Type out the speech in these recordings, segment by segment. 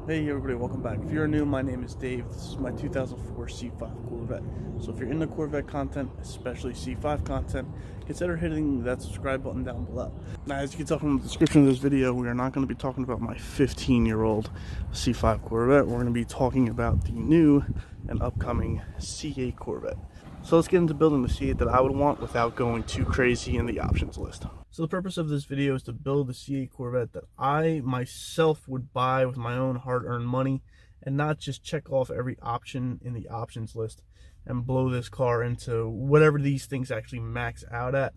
Hey everybody, welcome back. If you're new, my name is Dave. This is my 2004 C5 Corvette. So if you're into Corvette content, especially C5 content, consider hitting that subscribe button down below. Now, as you can tell from the description of this video, we are not going to be talking about my 15-year-old C5 Corvette. We're going to be talking about the new and upcoming C8 Corvette. So let's get into building the C8 that I would want without going too crazy in the options list. So the purpose of this video is to build the C8 Corvette that I myself would buy with my own hard-earned money, and not just check off every option in the options list and blow this car into whatever these things actually max out at.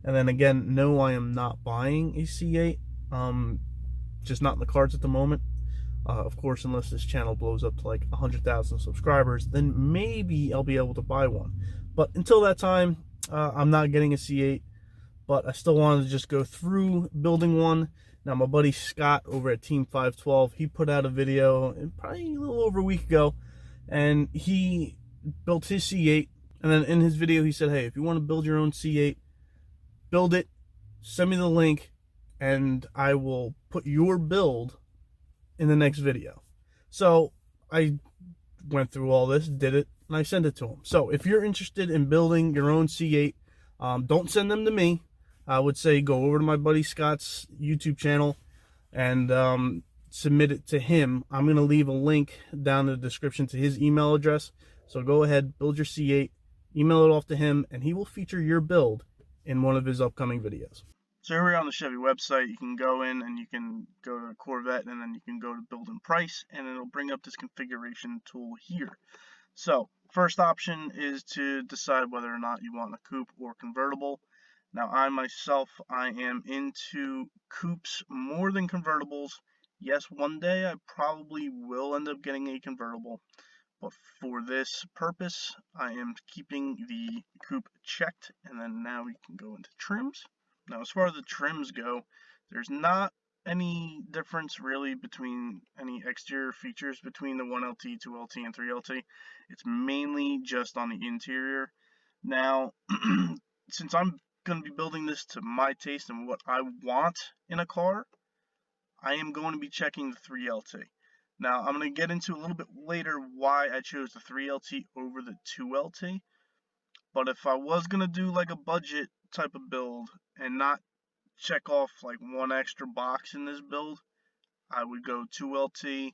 And then again, no, I am not buying a C8, just not in the cards at the moment. Of course, unless this channel blows up to like 100,000 subscribers, then maybe I'll be able to buy one. But until that time, I'm not getting a C8, but I still wanted to just go through building one. Now, my buddy Scott over at Team 512, he put out a video probably a little over a week ago, and he built his C8. And then in his video, he said, hey, if you want to build your own C8, build it, send me the link, and I will put your build in the next video. So I went through all this, did it, and I sent it to him. So if you're interested in building your own C8, don't send them to me. I would say go over to my buddy Scott's YouTube channel and submit it to him. I'm going to leave a link down in the description to his email address. So go ahead, build your C8, email it off to him, and he will feature your build in one of his upcoming videos. So here we are on the Chevy website. You can go in and you can go to Corvette, and then you can go to build and price, and it'll bring up this configuration tool here. So first option is to decide whether or not you want a coupe or convertible. Now I am into coupes more than convertibles. Yes, one day I probably will end up getting a convertible, but for this purpose I am keeping the coupe checked. And then now we can go into trims. Now, as far as the trims go, there's not any difference really between any exterior features between the 1LT, 2LT, and 3LT. It's mainly just on the interior. Now, since I'm going to be building this to my taste and what I want in a car, I am going to be checking the 3LT. Now, I'm going to get into a little bit later why I chose the 3LT over the 2LT. But if I was going to do like a budget type of build and not check off like one extra box in this build, I would go 2LT,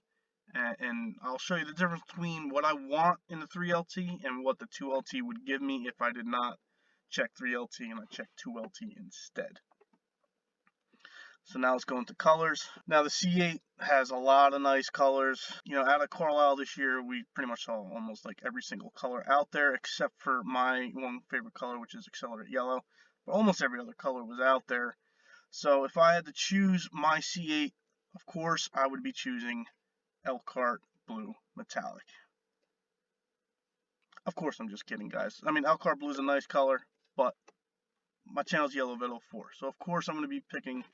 and I'll show you the difference between what I want in the 3LT and what the 2LT would give me if I did not check 3LT and I checked 2LT instead. So now let's go into colors. Now the C8 has a lot of nice colors. You know, out of Carlisle this year, we pretty much saw almost like every single color out there, except for my one favorite color, which is Accelerate Yellow. But almost every other color was out there. So if I had to choose my C8, of course, I would be choosing Elkhart Blue Metallic. Of course, I'm just kidding, guys. I mean, Elkhart Blue is a nice color, but my channel's Yellow Vid 04. So of course I'm going to be picking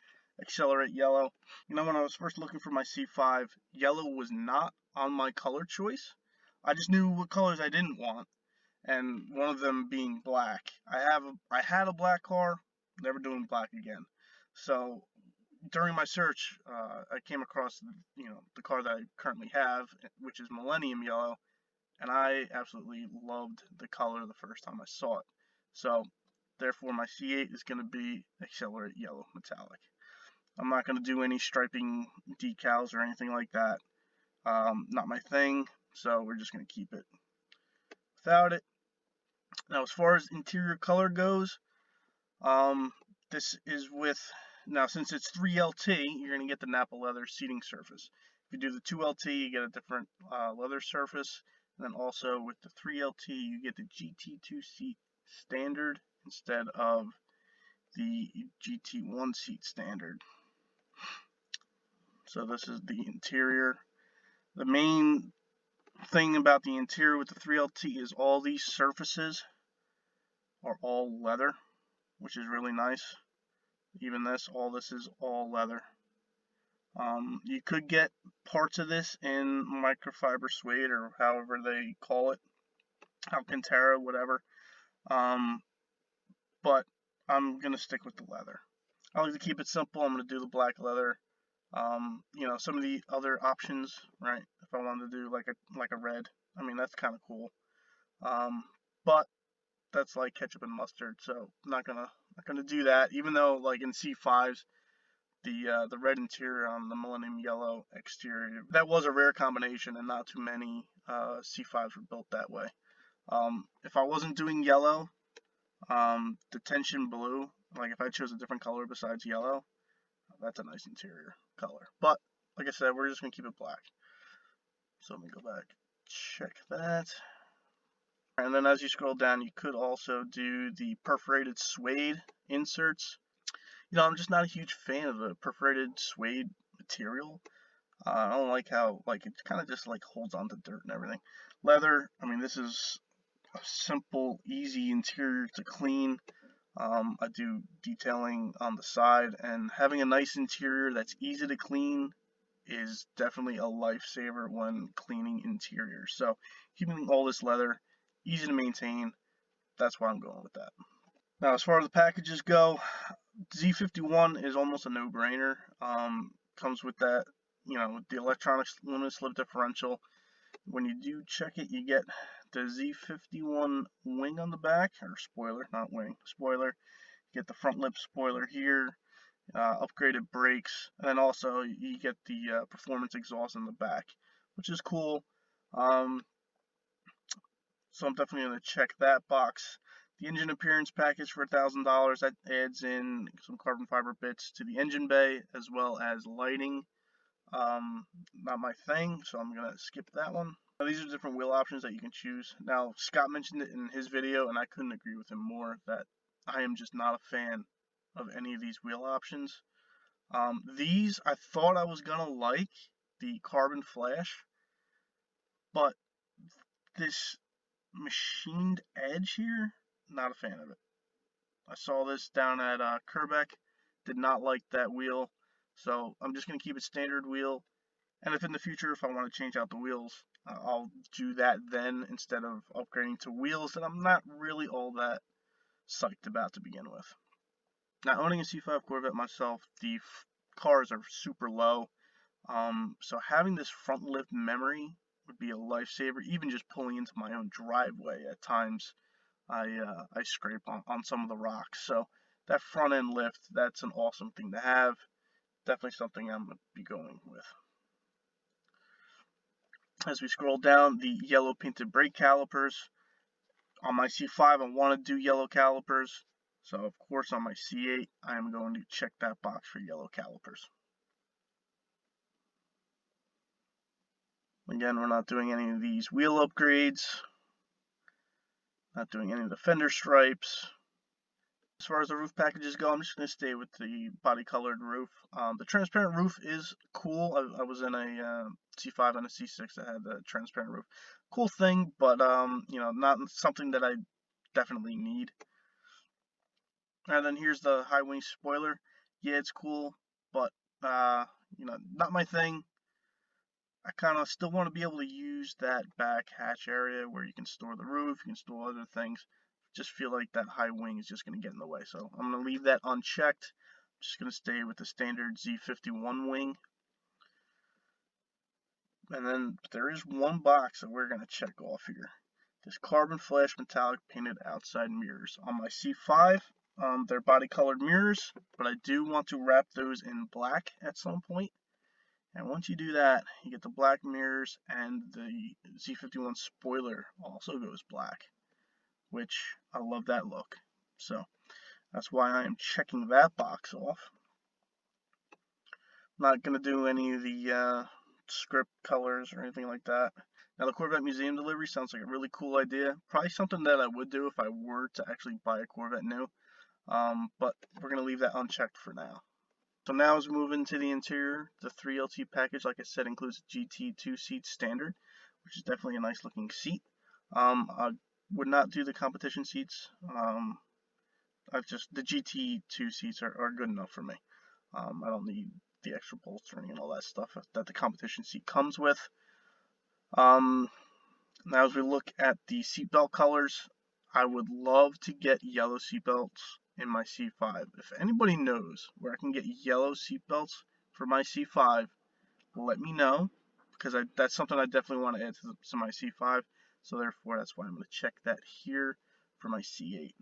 Accelerate Yellow. You know, when I was first looking for my C5, yellow was not on my color choice. I just knew what colors I didn't want, and one of them being black. I had a black car, never doing black again. So during my search, I came across the car that I currently have, which is Millennium Yellow, and I absolutely loved the color the first time I saw it. So therefore my C8 is going to be Accelerate Yellow Metallic. I'm not going to do any striping decals or anything like that. Not my thing, so we're just going to keep it without it. Now, as far as interior color goes, this is with, now since it's 3LT, you're going to get the Nappa leather seating surface. If you do the 2LT, you get a different leather surface. And then also with the 3LT, you get the Gt2 seat standard instead of the Gt1 seat standard. So this is the interior. The main thing about the interior with the 3LT is all these surfaces are all leather, which is really nice. Even this, all this is all leather. You could get parts of this in microfiber suede, or however they call it, Alcantara, whatever. But I'm going to stick with the leather. I like to keep it simple. I'm going to do the black leather You know, some of the other options, right? If I wanted to do like a red, I mean that's kind of cool. But that's like ketchup and mustard, so not gonna do that. Even though like in C5s, the red interior on the Millennium Yellow exterior, that was a rare combination, and not too many C5s were built that way. If I wasn't doing yellow, the tension blue, like if I chose a different color besides yellow, that's a nice interior color. But like I said, we're just gonna keep it black. So let me go back, check that. And then as you scroll down, you could also do the perforated suede inserts. You know, I'm just not a huge fan of the perforated suede material. I don't like how, like, it kind of just like holds on to dirt and everything. Leather, I mean, this is a simple, easy interior to clean. I do detailing on the side, and having a nice interior that's easy to clean is definitely a lifesaver when cleaning interiors. So keeping all this leather easy to maintain, that's why I'm going with that. Now, as far as the packages go, Z51 is almost a no-brainer. Comes with that, you know, with the electronic limited slip differential. When you do check it, you get the Z51 wing on the back, or spoiler, not wing, spoiler. You get the front lip spoiler here, upgraded brakes, and then also you get the performance exhaust in the back, which is cool. So I'm definitely going to check that box. The engine appearance package for $1,000, that adds in some carbon fiber bits to the engine bay as well as lighting. Not my thing, so I'm going to skip that one. Now, these are different wheel options that you can choose. Now, Scott mentioned it in his video, and I couldn't agree with him more, that I am just not a fan of any of these wheel options. These, I thought I was going to like the carbon flash, but this machined edge here, not a fan of it. I saw this down at Kerbeck, did not like that wheel, so I'm just going to keep it standard wheel, and if in the future, if I want to change out the wheels, I'll do that then instead of upgrading to wheels that I'm not really all that psyched about to begin with. Now, owning a C5 Corvette myself, the cars are super low, so having this front lift memory would be a lifesaver. Even just pulling into my own driveway at times, I scrape on some of the rocks. So that front end lift, that's an awesome thing to have. Definitely something I'm going to be going with. As we scroll down, the yellow painted brake calipers. On my C5, I want to do yellow calipers. So of course on my C8, I am going to check that box for yellow calipers. Again, we're not doing any of these wheel upgrades. Not doing any of the fender stripes. As far as the roof packages go, I'm just going to stay with the body colored roof. The transparent roof is cool. I was in a C5 and a C6 that had the transparent roof. Cool thing, but you know, not something that I definitely need. And then here's the high wing spoiler. Yeah, it's cool, but you know, not my thing. I kind of still want to be able to use that back hatch area where you can store the roof, you can store other things. Just feel like that high wing is just going to get in the way. So I'm going to leave that unchecked. I'm just going to stay with the standard Z51 wing. And then there is one box that we're going to check off here. This carbon flash metallic painted outside mirrors. On my C5, they're body colored mirrors, but I do want to wrap those in black at some point. And once you do that, you get the black mirrors, and the Z51 spoiler also goes black, which I love that look. So that's why I am checking that box off. Not going to do any of the script colors or anything like that. Now, the Corvette Museum delivery sounds like a really cool idea. Probably something that I would do if I were to actually buy a Corvette new. But we're going to leave that unchecked for now. So now as we move into the interior, the 3LT package, like I said, includes a Gt2 Seats standard, which is definitely a nice looking seat. I would not do the competition seats. The Gt2 seats are good enough for me. I don't need the extra bolstering and all that stuff that the competition seat comes with. Now as we look at the seatbelt colors, I would love to get yellow seatbelts in my C5. If anybody knows where I can get yellow seatbelts for my C5, let me know, because that's something I definitely want to add to my C5. So therefore, that's why I'm going to check that here for my C8.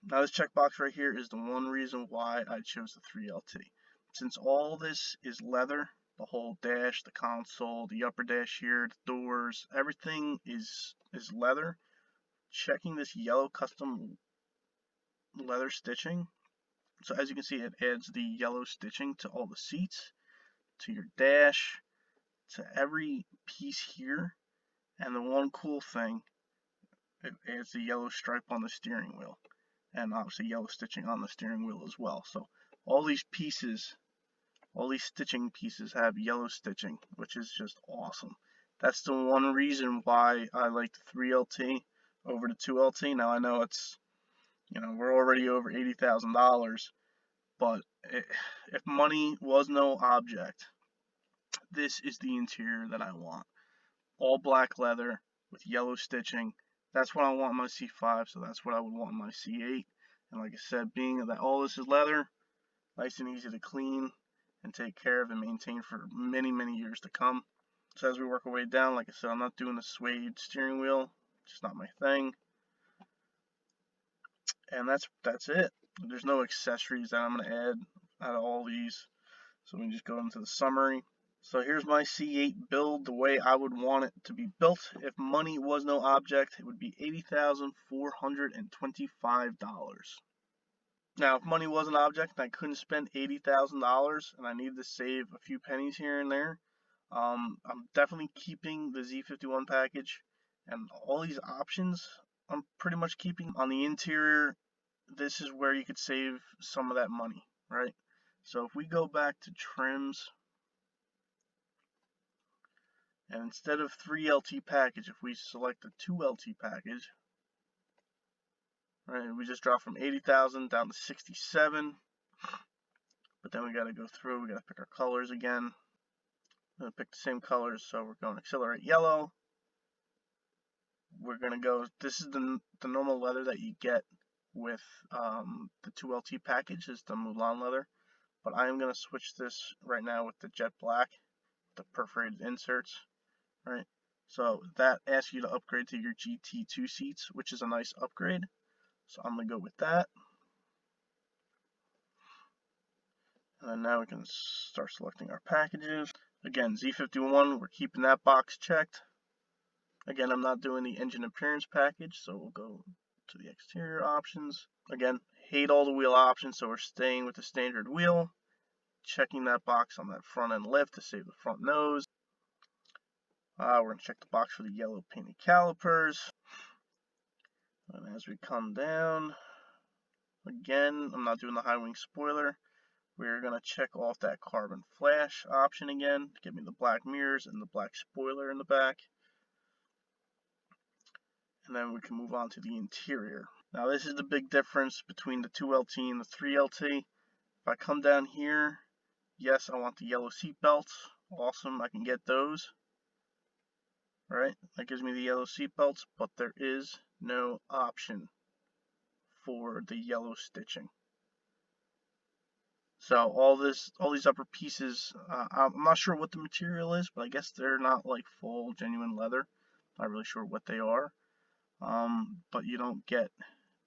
Now this checkbox right here is the one reason why I chose the 3LT. Since all this is leather, the whole dash, the console, the upper dash here, the doors, everything is leather. Checking this yellow custom leather stitching. So as you can see, it adds the yellow stitching to all the seats, to your dash, to every piece here. And the one cool thing, it adds the yellow stripe on the steering wheel, and obviously yellow stitching on the steering wheel as well. So all these pieces, all these stitching pieces have yellow stitching, which is just awesome. That's the one reason why I like the 3LT over the 2LT. Now I know it's, you know, we're already over $80,000, but if money was no object, this is the interior that I want. All black leather with yellow stitching. That's what I want in my C5, so that's what I would want in my C8. And like I said, being that all this is leather, nice and easy to clean and take care of and maintain for many, many years to come. So as we work our way down, like I said, I'm not doing the suede steering wheel, just not my thing. And that's it. There's no accessories that I'm going to add out of all these. So we just go into the summary. So here's my C8 build the way I would want it to be built. If money was no object, it would be $80,425. Now, if money was an object and I couldn't spend $80,000 and I needed to save a few pennies here and there, I'm definitely keeping the Z51 package, and all these options I'm pretty much keeping. On the interior, this is where you could save some of that money, right? So if we go back to trims, and instead of 3LT package, if we select the 2LT package, right, we just drop from 80,000 down to 67. But then we got to go through, we got to pick our colors again. I'm going to pick the same colors, so we're going to accelerate yellow. We're going to go, this is the normal leather that you get with the 2LT package, is the Mulan leather. But I am going to switch this right now with the jet black, the perforated inserts, right? So that asks you to upgrade to your Gt2 seats, which is a nice upgrade. So I'm going to go with that. And then now we can start selecting our packages. Again, Z51, we're keeping that box checked. Again, I'm not doing the engine appearance package, so we'll go to the exterior options. Again, hate all the wheel options, so we're staying with the standard wheel. Checking that box on that front end lift to save the front nose. We're going to check the box for the yellow painted calipers. And as we come down, again, I'm not doing the high wing spoiler. We're going to check off that carbon flash option again to give me the black mirrors and the black spoiler in the back. And then we can move on to the interior. Now this is the big difference between the 2LT and the 3LT. If I come down here, yes, I want the yellow seat belts. Awesome, I can get those. Right, that gives me the yellow seat belts, but there is no option for the yellow stitching. So all these upper pieces, I'm not sure what the material is, but I guess they're not like full genuine leather. Not really sure what they are. But you don't get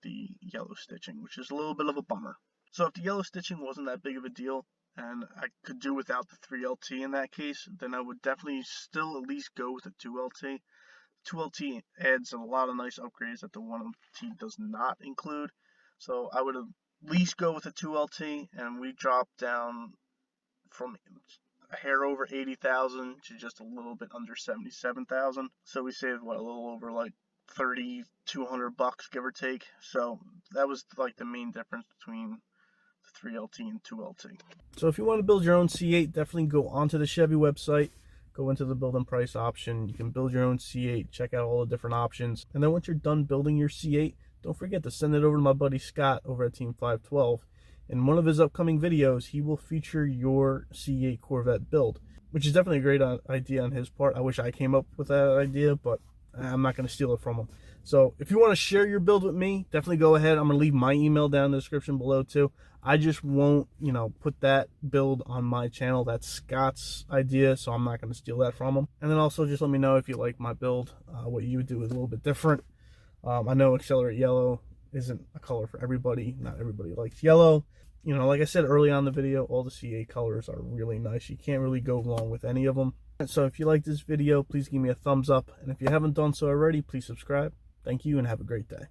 the yellow stitching, which is a little bit of a bummer. So if the yellow stitching wasn't that big of a deal, and I could do without the 3LT in that case, then I would definitely still at least go with the 2LT. 2LT adds a lot of nice upgrades that the 1LT does not include. So I would at least go with the 2LT, and we drop down from a hair over 80,000 to just a little bit under 77,000. So we saved what, a little over like $3,200 give or take. So that was like the main difference between the 3LT and 2LT. So if you want to build your own C8, definitely go onto the Chevy website, go into the build and price option. You can build your own C8, check out all the different options, and then once you're done building your C8, don't forget to send it over to my buddy Scott over at Team 512. In one of his upcoming videos, he will feature your C8 Corvette build, which is definitely a great idea on his part. I wish I came up with that idea, but I'm not going to steal it from them. So if you want to share your build with me, definitely go ahead. I'm going to leave my email down in the description below too. I just won't, you know, put that build on my channel. That's Scott's idea, so I'm not going to steal that from him. And then also just let me know if you like my build, what you would do is a little bit different. I know Accelerate Yellow isn't a color for everybody. Not everybody likes yellow. You know, like I said early on in the video, all the C8 colors are really nice. You can't really go wrong with any of them. So if you like this video, please give me a thumbs up. And if you haven't done so already, please subscribe. Thank you and have a great day.